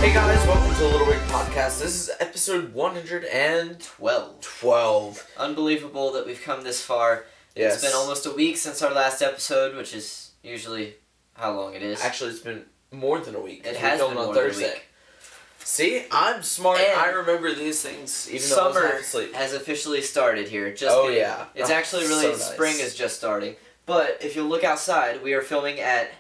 Hey guys, welcome to LittleBigPodcast. This is episode 112. Unbelievable that we've come this far. Yes. It's been almost a week since our last episode, which is usually how long it is. Actually, it's been more than a week. It has been more than a week. See, I'm smart. And I remember these things even though I was half asleep. Summer has officially started here. Yeah. It's actually really, so nice. Spring is just starting. But if you look outside, we are filming at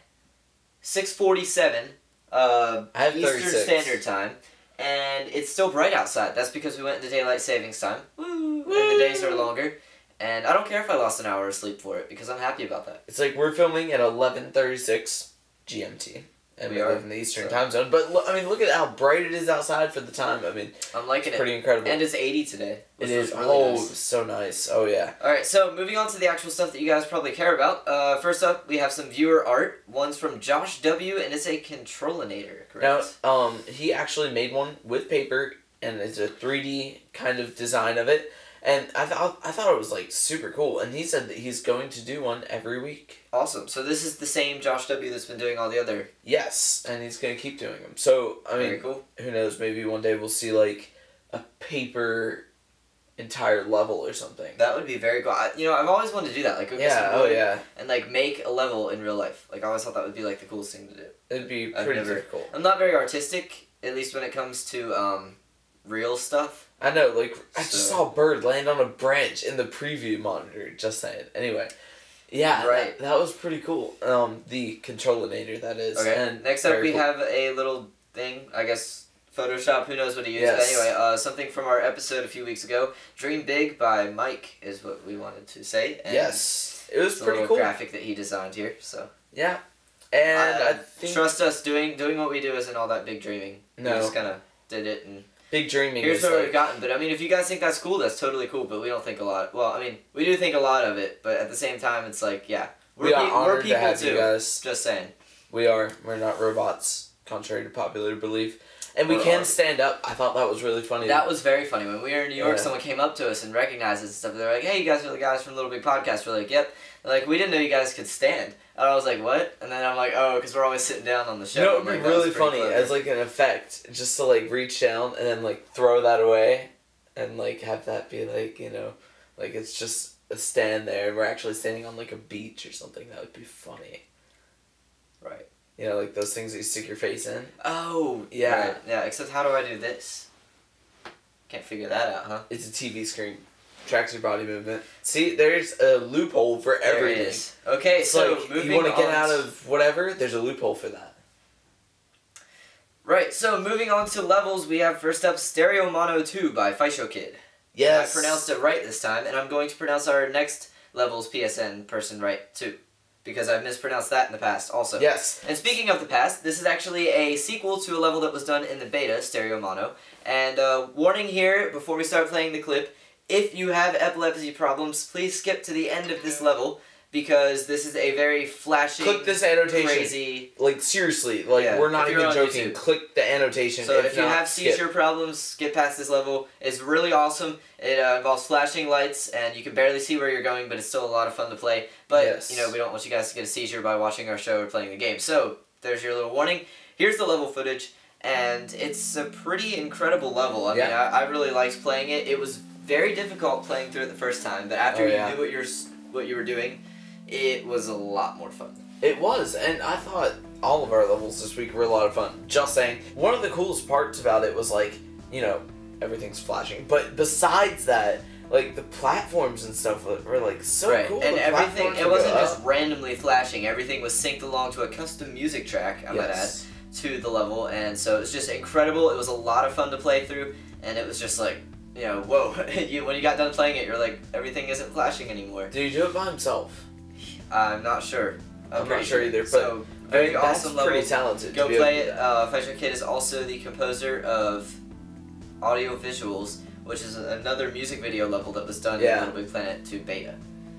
6:47 Eastern Standard Time. And it's still bright outside. That's because we went into daylight savings time. Woo! And the days are longer. And I don't care if I lost an hour of sleep for it, because I'm happy about that. It's like we're filming at 11:36 GMT. And we live in the Eastern time zone. But, I mean, look at how bright it is outside for the time. I mean, I'm liking it's pretty incredible. And it's 80 today. It is. Really nice. So nice. Oh, yeah. Alright, so moving on to the actual stuff that you guys probably care about. First up, we have some viewer art. One's from Josh W, and it's a Controlinator, correct? Now, he actually made one with paper, and it's a 3D kind of design of it. And I thought it was, like, super cool. And he said that he's going to do one every week. Awesome. So this is the same Josh W that's been doing all the other... Yes, and he's going to keep doing them. So, I mean, very cool. Who knows, maybe one day we'll see, like, a paper entire level or something. That would be very cool. I've always wanted to do that. Like, go and, like, make a level in real life. Like, I always thought that would be, like, the coolest thing to do. It'd be pretty difficult. I'm not very artistic, at least when it comes to, real stuff. I know, like, I just saw a bird land on a branch in the preview monitor, just saying. Anyway, yeah, right. That was pretty cool. The Controlinator, that is. Okay, and next up we have a little thing, I guess, Photoshop, who knows what to use. Yes. But anyway, something from our episode a few weeks ago, Dream Big by Mike is what we wanted to say. And yes, it was pretty cool. cool. Graphic that he designed here, so. Yeah, and I think... Trust us, doing what we do isn't all that big dreaming. No. We just kind of did it and... Big dreaming. Here's what we've gotten, but I mean, if you guys think that's cool, that's totally cool. But we don't think a lot. Well, I mean, we do think a lot of it, but at the same time, it's like, yeah, we're honored people to have too. You guys. Just saying. We are. We're not robots, contrary to popular belief. And we can stand up. I thought that was really funny. That was very funny. When we were in New York, someone came up to us and recognized us and stuff. They're like, "Hey, you guys are the guys from Little Big Podcast." We're like, "Yep." They're like, "We didn't know you guys could stand." And I was like, "What?" And then I'm like, "Oh, because we're always sitting down on the show." You know, it would be really funny as like an effect, just to like reach down and then like throw that away, and like have that be like, you know, like it's just a stand there and we're actually standing on like a beach or something. That would be funny. Right. You know, like those things that you stick your face in. Oh, yeah. Right. Yeah, except how do I do this? Can't figure that out, huh? It's a TV screen. Tracks your body movement. See, there's a loophole for everything. There it is. Okay, it's so like, moving you want to get out of whatever, there's a loophole for that. Right, so moving on to levels, we have first up Stereo Mono 2 by Faisho Kid. Yes. I pronounced it right this time, and I'm going to pronounce our next level's PSN person right, too. Because I've mispronounced that in the past, also. Yes. And speaking of the past, this is actually a sequel to a level that was done in the beta, Stereo Mono. And warning here, before we start playing the clip, if you have epilepsy problems, please skip to the end of this level, because this is a very flashing, click this annotation. Crazy... Like, seriously, like, we're not even joking. Click the annotation. So if you have seizure problems, skip past this level. It's really awesome. It involves flashing lights, and you can barely see where you're going, but it's still a lot of fun to play. But, you know, we don't want you guys to get a seizure by watching our show or playing the game. So, there's your little warning. Here's the level footage, and it's a pretty incredible level. I mean, I really liked playing it. It was very difficult playing through it the first time, but after you knew what you were doing, it was a lot more fun. It was, and I thought all of our levels this week were a lot of fun. Just saying. One of the coolest parts about it was, like, you know, everything's flashing. But besides that, like, the platforms and stuff were, like, so cool. And everything, it wasn't just randomly flashing. Everything was synced along to a custom music track, I might add, to the level. And so it was just incredible. It was a lot of fun to play through, and it was just, like, you know, whoa. When you got done playing it, you're like, everything isn't flashing anymore. Did he do it by himself? I'm not sure. I'm not sure either, but so, very awesome level. Pretty talented. Go play it. Faisho Kid is also the composer of Audio Visuals, which is another music video level that was done in Little Big Planet 2 beta.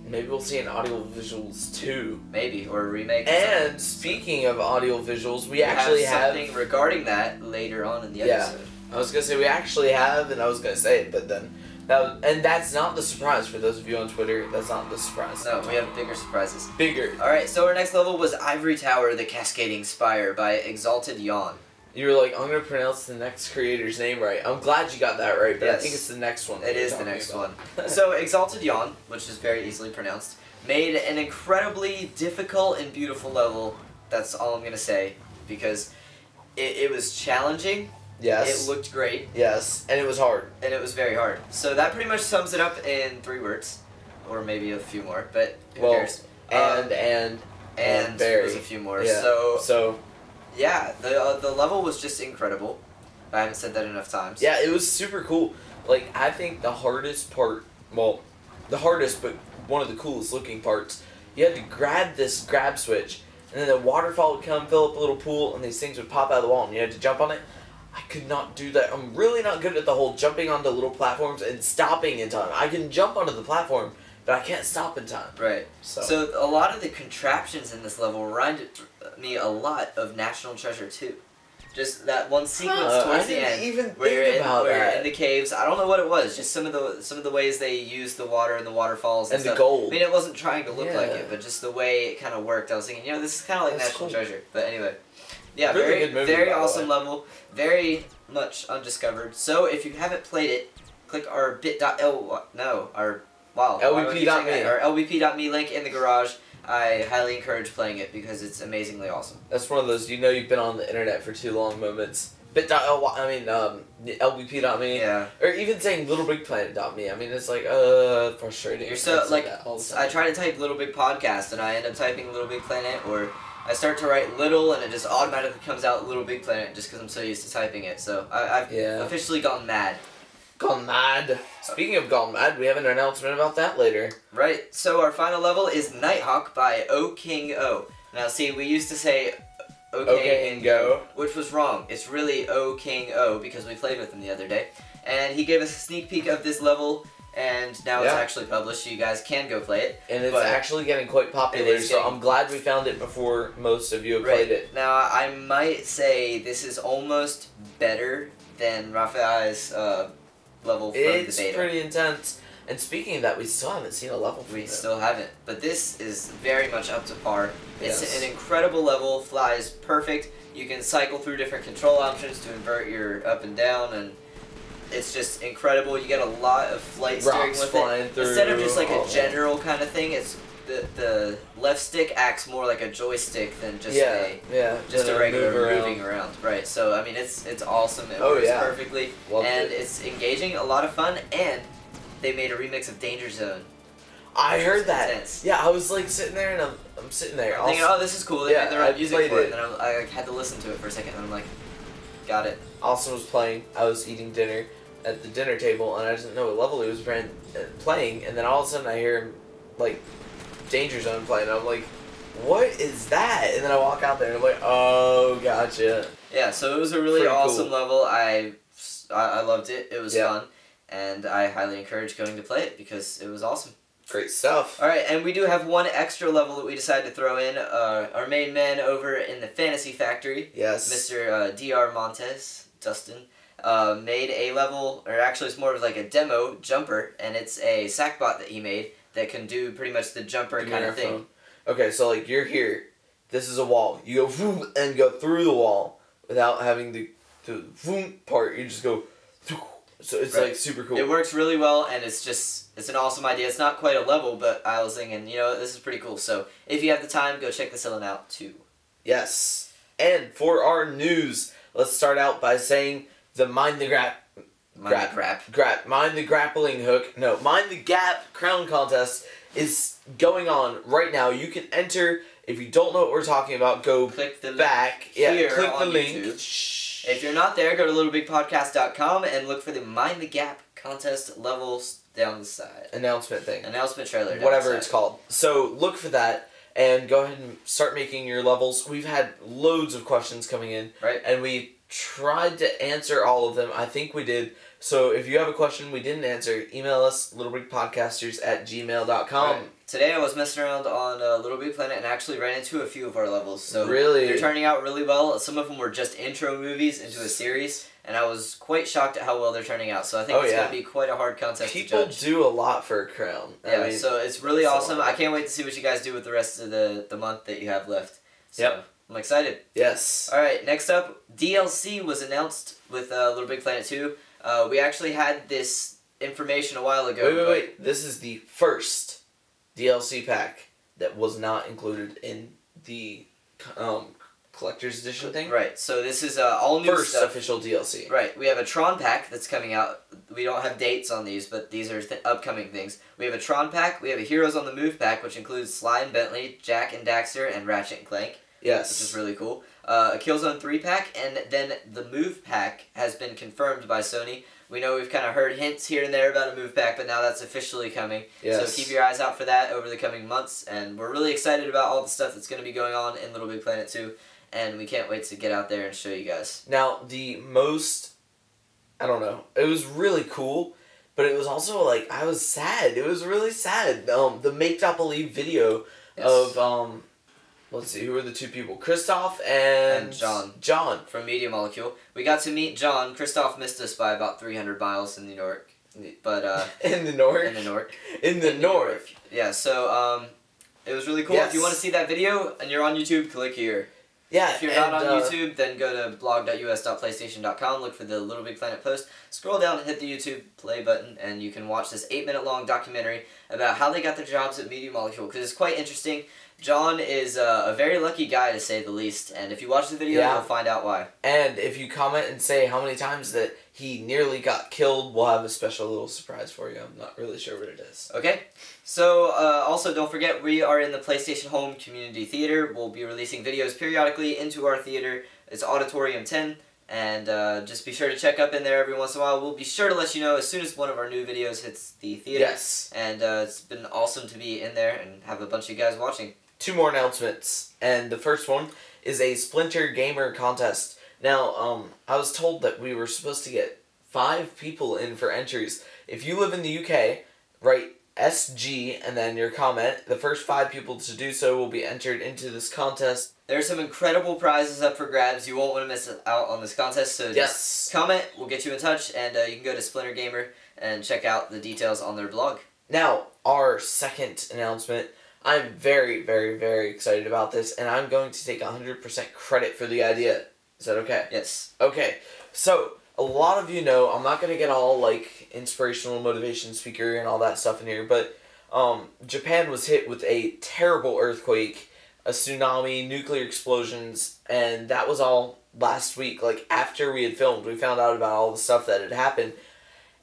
Maybe we'll see an Audio Visuals 2. Maybe, or a remake. And speaking of Audio Visuals, we actually have something regarding that later on in the episode. I was gonna say we actually have, and I was gonna say it, but then and that's not the surprise for those of you on Twitter. That's not the surprise. No, we have bigger surprises. Bigger. All right, so our next level was Ivory Tower: The Cascading Spire by Exalted Yawn. You were like, I'm going to pronounce the next creator's name right. I'm glad you got that right, but I think it's the next one. It is the next one. So, Exalted Yawn, which is very easily pronounced, made an incredibly difficult and beautiful level. That's all I'm going to say, because it was challenging. Yes. It looked great. Yes, and it was hard. And it was very hard. So that pretty much sums it up in 3 words. Or maybe a few more, but who cares? And there was a few more. Yeah. So yeah, the level was just incredible. I haven't said that enough times. Yeah, it was super cool. Like, I think the hardest part, well, the hardest, but one of the coolest looking parts, you had to grab this grab switch, and then the waterfall would come, fill up a little pool, and these things would pop out of the wall, and you had to jump on it. I could not do that. I'm really not good at the whole jumping onto little platforms and stopping in time. I can jump onto the platform, but I can't stop in time. Right. So a lot of the contraptions in this level reminded me a lot of National Treasure 2. Just that one sequence towards the end where you're in the caves. I don't know what it was. Just some of the ways they used the water and the waterfalls and the stuff. gold. I mean, it wasn't trying to look like it, but just the way it kind of worked. I was thinking, this is kind of like National Treasure. But anyway, yeah, really good movie, very awesome level, very much undiscovered. So if you haven't played it, click our LBP.me. Our LBP.me link in the garage. I highly encourage playing it because it's amazingly awesome. That's one of those you've been on the internet for too long moments. LBP.me. Yeah. Or even saying LittleBigPlanet.me. I mean, it's like, frustrating. You're so, like, I try to type LittleBigPodcast and I end up typing LittleBigPlanet, or I start to write Little and it just automatically comes out LittleBigPlanet just because I'm so used to typing it. So I've officially gone mad. Gone mad. Speaking of gone mad, we have an announcement about that later. Right. So our final level is Nighthawk by O King O. Now see, we used to say okay and go, which was wrong. It's really O King O because we played with him the other day. And he gave us a sneak peek of this level, and now it's actually published, so you guys can go play it. And it's actually getting quite popular, so I'm glad we found it before most of you have played it. Now, I might say this is almost better than Raphael's level from the beta. It's pretty intense. And speaking of that, we still haven't seen a level from it. We still haven't. But this is very much up to par. It's an incredible level, flies perfect. You can cycle through different control options to invert your up and down, and it's just incredible. You get a lot of flight steering with it. Instead of just like a general kind of thing, it's the left stick acts more like a joystick than just a regular moving around. Right. So I mean, it's awesome. It works perfectly, and it's engaging, a lot of fun, and they made a remix of Danger Zone. I heard that. Intense. Yeah, I was like sitting there, and I'm sitting there. I'm thinking, oh, this is cool. They made their own music for it. And then I had to listen to it for a second, and I'm like, got it. Austin was playing. I was eating dinner at the dinner table, and I didn't know what level he was playing. And then all of a sudden, I hear him like Danger Zone playing. And I'm like, what is that? And then I walk out there, and I'm like, oh, gotcha. Yeah, so it was a really awesome level. I loved it. It was fun. And I highly encourage going to play it because it was awesome. Great stuff. Alright, and we do have one extra level that we decided to throw in. Our main man over in the Fantasy Factory, Mr. Dr. Montes, Dustin, made a level, or actually it's more of like a demo jumper, and it's a sackbot that he made that can do pretty much the jumper kind of thing. Okay, so like you're here, this is a wall. You go vroom, and go through the wall without having the vroom part. You just go. So it's like super cool. It works really well, and it's an awesome idea. It's not quite a level, but I was thinking, this is pretty cool. So if you have the time, go check this one out too. Yes. And for our news, let's start out by saying the Mind the Gap crown contest is going on right now. You can enter. If you don't know what we're talking about, go click the back. Here click the on link. YouTube. If you're not there, go to LittleBigPodcast.com and look for the Mind the Gap contest levels down the side. Announcement trailer. Whatever it's called. So look for that and go ahead and start making your levels. We've had loads of questions coming in. Right. And we tried to answer all of them. I think we did. So if you have a question we didn't answer, email us, littlebigpodcasters@gmail.com. Right. Today I was messing around on Little Big Planet and actually ran into a few of our levels. So really? They're turning out really well. Some of them were just intro movies into a series, and I was quite shocked at how well they're turning out. So I think it's going to be quite a hard contest to judge. People do a lot for a crown. Yeah, I mean, so it's really awesome. I can't wait to see what you guys do with the rest of the month that you have left. So I'm excited. Yes. Alright, next up, DLC was announced with Little Big Planet 2. We actually had this information a while ago. Wait. This is the first DLC pack that was not included in the collector's edition thing. Right, so this is all new first stuff. Official DLC. Right, we have a Tron pack that's coming out. We don't have dates on these, but these are upcoming things. We have a Tron pack, we have a Heroes on the Move pack, which includes Sly and Bentley, Jack and Daxter, and Ratchet and Clank. Yes. Which is really cool. A Killzone 3 pack, and then the Move pack has been confirmed by Sony. We know we've kind of heard hints here and there about a Move pack, but now that's officially coming. Yes. So keep your eyes out for that over the coming months, and we're really excited about all the stuff that's going to be going on in Little Big Planet 2, and we can't wait to get out there and show you guys. Now, the most, I don't know, it was really cool, but it was also, like, I was sad. It was really sad. The Make Not Believe video of, let's see, who were the two people? Christoph and John. From Media Molecule. We got to meet John. Christoph missed us by about 300 miles in New York. But, in the north? In the north. In the north. Yeah, so, it was really cool. Yes. If you want to see that video and you're on YouTube, click here. Yeah, if you're not on YouTube, then go to blog.us.playstation.com, look for the Little Big Planet post, scroll down and hit the YouTube play button, and you can watch this 8-minute long documentary about how they got their jobs at Media Molecule, because it's quite interesting. John is a very lucky guy, to say the least, and if you watch the video, you'll find out why. And if you comment and say how many times that he nearly got killed, we'll have a special little surprise for you. I'm not really sure what it is. Okay. So, also, don't forget, we are in the PlayStation Home Community Theater. We'll be releasing videos periodically into our theater. It's Auditorium 10, and just be sure to check up in there every once in a while. We'll be sure to let you know as soon as one of our new videos hits the theater. Yes. And it's been awesome to be in there and have a bunch of you guys watching. 2 more announcements, and the first one is a Splinter Gamer contest. Now, I was told that we were supposed to get 5 people in for entries. If you live in the UK, write SG and then your comment. The first 5 people to do so will be entered into this contest. There's some incredible prizes up for grabs. You won't want to miss out on this contest, so just comment, we'll get you in touch, and you can go to Splinter Gamer and check out the details on their blog. Now, our second announcement. I'm very, very, very excited about this, and I'm going to take 100% credit for the idea. Is that okay? Yes. Okay, so a lot of you know, I'm not going to get all, like, inspirational motivation speaker and all that stuff in here, but Japan was hit with a terrible earthquake, a tsunami, nuclear explosions, and that was all last week. Like, after we had filmed, we found out about all the stuff that had happened.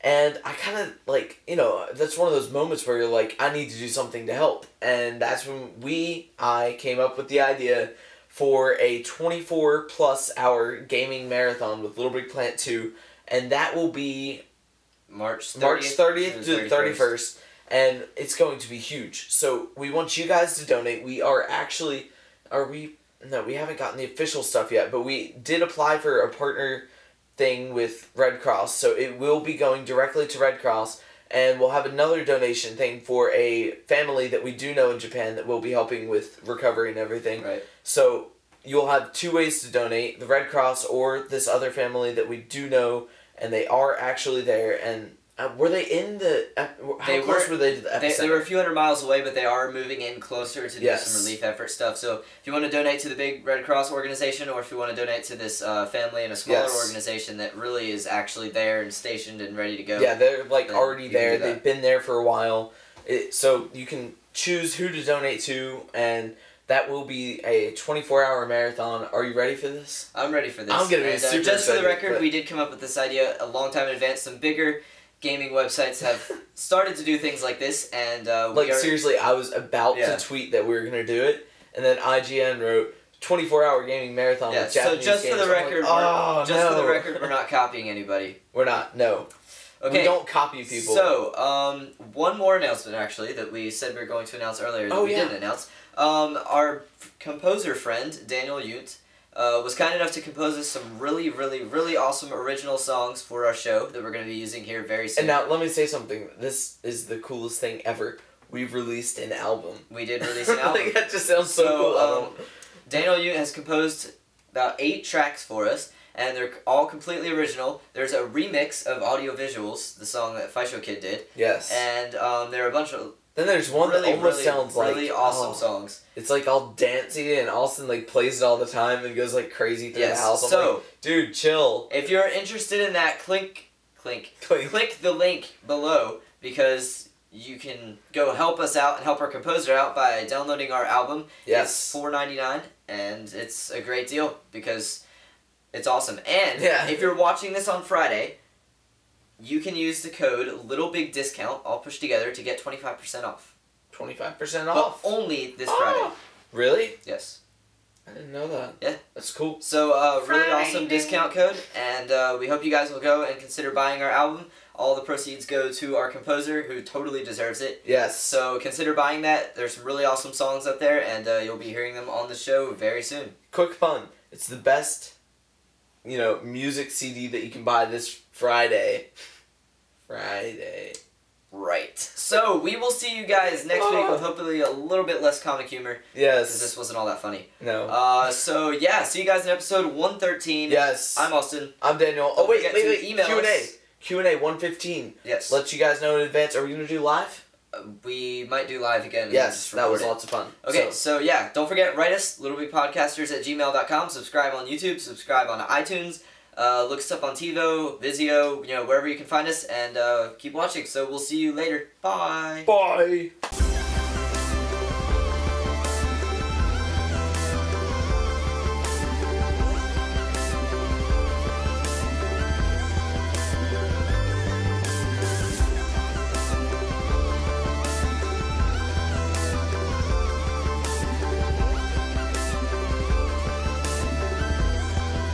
And I kind of, like, you know, that's one of those moments where you're like, I need to do something to help. And that's when I came up with the idea for a 24-plus hour gaming marathon with Little Big Planet 2. And that will be March 30th to the 31st. And it's going to be huge. So we want you guys to donate. We are actually, no, we haven't gotten the official stuff yet. But we did apply for a partner thing with Red Cross, so it will be going directly to Red Cross, and we'll have another donation thing for a family that we do know in Japan that will be helping with recovery and everything. Right. So you'll have 2 ways to donate, the Red Cross or this other family that we do know, and they are actually there. And were they in the... How close were they to the epicenter? They were a few hundred miles away, but they are moving in closer to do some relief effort stuff. So if you want to donate to the big Red Cross organization, or if you want to donate to this family and a smaller organization that really is actually there and stationed and ready to go. Yeah, they're like already there. They've been there for a while. So you can choose who to donate to, and that will be a 24-hour marathon. Are you ready for this? I'm ready for this. I'm going to be super just excited, for the record, we did come up with this idea a long time in advance. Some bigger gaming websites have started to do things like this, and seriously, I was about to tweet that we were going to do it, and then IGN wrote 24-hour gaming marathon with Japanese so just games. for the record, for the record, we're not copying anybody. We're not. No. Okay. We don't copy people. So, one more announcement actually that we said we were going to announce earlier that we didn't announce. Our composer friend Daniel Yunt was kind enough to compose us some really, really, really awesome original songs for our show that we're going to be using here very soon. And now, let me say something. This is the coolest thing ever. We've released an album. We did release an album. Like, that just sounds so cool. Daniel Yunt has composed about 8 tracks for us, and they're all completely original. There's a remix of Audio Visuals, the song that Faisho Kid did. Yes. And there are a bunch of Then there's one that almost sounds like really awesome songs. It's like all dancey, and Austin like plays it all the time and goes like crazy through the house. I'm like, dude, chill. If you're interested in that, click the link below, because you can go help us out and help our composer out by downloading our album. Yes. It's $4.99, and it's a great deal because it's awesome. And if you're watching this on Friday, you can use the code LittleBigDiscount, all pushed together, to get 25% off. 25% off? But only this Friday. Really? Yes. I didn't know that. Yeah. That's cool. So, really awesome discount code, and we hope you guys will go and consider buying our album. All the proceeds go to our composer, who totally deserves it. Yes. So consider buying that. There's some really awesome songs up there, and you'll be hearing them on the show very soon. Quick pun. It's the best, music CD that you can buy this Friday. Right. So, we will see you guys next week with hopefully a little bit less comic humor. Yes. Because this wasn't all that funny. No. So, yeah, see you guys in episode 113. Yes. I'm Austin. I'm Daniel. Oh, wait. Email Q&A 115. Yes. Let you guys know in advance. Are we going to do live? We might do live again. Yes, that was lots of fun. Okay, so yeah, don't forget, write us, littlebigpodcasters@gmail.com. Subscribe on YouTube, subscribe on iTunes. Look us up on TiVo, Vizio, wherever you can find us, and keep watching. So we'll see you later. Bye. Bye.